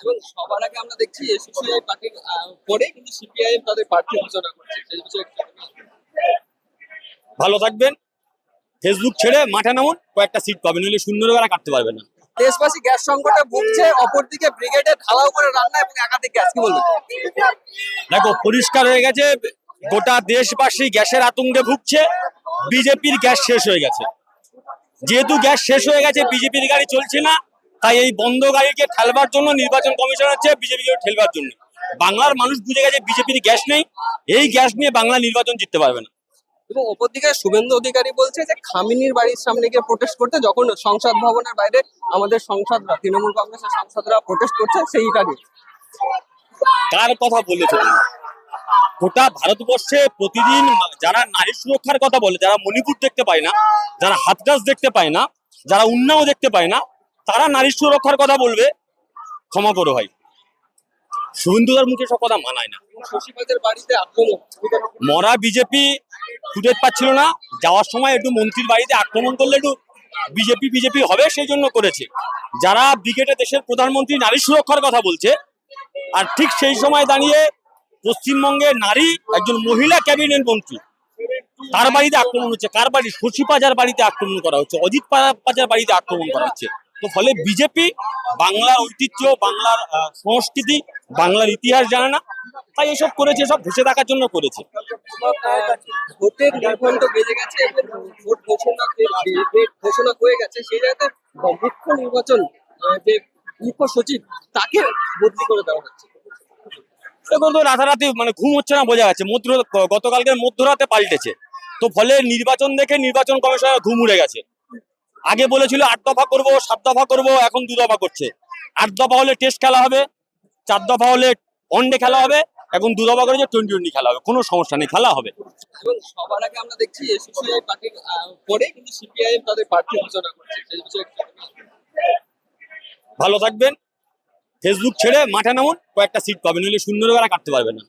এবং সবার আগে আমরা দেখছি এসিপিআই পার্টির পরে কিন্তু সিপিআইএম তাদের প্রার্থী ঘোষণা করছে সেই বিষয়ে ভালো থাকবেন, ফেসবুক ছেড়ে মাঠে নামুন, কয়েকটা সিট পাবেন, নইলে শূন্য করে কাটতে পারবে না। দেশবাসী গ্যাস সংকটে ভুগছে, অপরদিকে ব্রিগেডে ঢালাও করে রান্না এবং একাধিক গ্যাস, কি বলবেন? দেখো, পরিষ্কার হয়ে গেছে গোটা দেশবাসী গ্যাসের আতঙ্কে ভুগছে। বিজেপির গ্যাস শেষ হয়ে গেছে। যেহেতু গ্যাস শেষ হয়ে গেছে, বিজেপির গাড়ি চলছে না, তাই এই বন্ধ গাড়িকে ঠেলবার জন্য নির্বাচন কমিশন হচ্ছে বিজেপিকে ঠেলবার জন্য। বাংলার মানুষ বুঝে গেছে বিজেপির গ্যাস নেই, এই গ্যাস নিয়ে বাংলা নির্বাচন জিততে পারবে না। এবং অপরদিকে শুভেন্দু অধিকারী বলছে যে খামিনির বাড়ির সামনে গিয়ে প্রোটেস্ট করতে, যখন সংসদ ভবনের বাইরে আমাদের সংসদরা, তৃণমূল কংগ্রেসের সাংসদরা প্রোটেস্ট করছে সেইটা নিয়ে। কার কথা বলেছে তুমি? গোটা ভারতবর্ষে প্রতিদিন যারা নারী সুরক্ষার কথা বলে, যারা মণিপুর দেখতে পায় না, যারা হাতরাস দেখতে পায় না, যারা উন্নাও দেখতে পায় না, তারা নারী সুরক্ষার কথা বলবে? ক্ষমা করো ভাই, শুভেন্দুদার মুখে সব কথা মানায় না। শশীপাদের বাড়িতে আক্রমণ, মরা বিজেপি খুঁজে পাচ্ছিল না, যাওয়ার সময় একটু মন্ত্রীর বাড়িতে আক্রমণ করলে একটু বিজেপি বিজেপি হবে, সেই জন্য করেছে। যারা ব্রিগেডে দেশের প্রধানমন্ত্রী নারী সুরক্ষার কথা বলছে, আর ঠিক সেই সময় দাঁড়িয়ে পশ্চিমবঙ্গের নারী একজন মহিলা ক্যাবিনেট মন্ত্রী, তার বাড়িতে আক্রমণ হচ্ছে। কার বাড়ি? শশী পাজার বাড়িতে আক্রমণ করা হচ্ছে, অজিত পাজার বাড়িতে আক্রমণ করা হচ্ছে। তো ফলে বিজেপি বাংলার ঐতিহ্য, বাংলার সংস্কৃতি, বাংলার ইতিহাস জানে না, তাই এসব করেছে, সব ভেসে থাকার জন্য করেছে। ভোটের নির্ঘণ্ট বেজে গেছে, ভোট ঘোষণা হয়ে গেছে, সেই জায়গাতে মুখ্য নির্বাচন যে মুখ্য সচিব, তাকে বদলি করে দেওয়া হচ্ছে। এখন তো রাতারাতি মানে ঘুম হচ্ছে না, বোঝা যাচ্ছে। গতকালকে মধ্যরাতে পাল্টেছে, তো ফলে নির্বাচন দেখে নির্বাচন কমিশনের ঘুম উড়ে গেছে। আগে বলেছিল 8 দফা করবো, 7 দফা করবো, এখন 2 দফা করছে। 8 দফা হলে টেস্ট খেলা হবে, 4 দফা হলে ওয়ানডে খেলা হবে, এখন 2 দফা করেছে টোয়েন্টি খেলা হবে। কোনো সমস্যা নেই, খেলা হবে। এবং সবার আগে আমরা দেখছি এসিপিআই পার্টির পরে কিন্তু সিপিআইএম তাদের প্রার্থী ঘোষণা করছে সেই বিষয়ে। ভালো থাকবেন, ফেসবুক ছেড়ে মাঠে নামুন, কয়েকটা সিট পাবেন, নইলে শূন্য করে কাটতে পারবে না।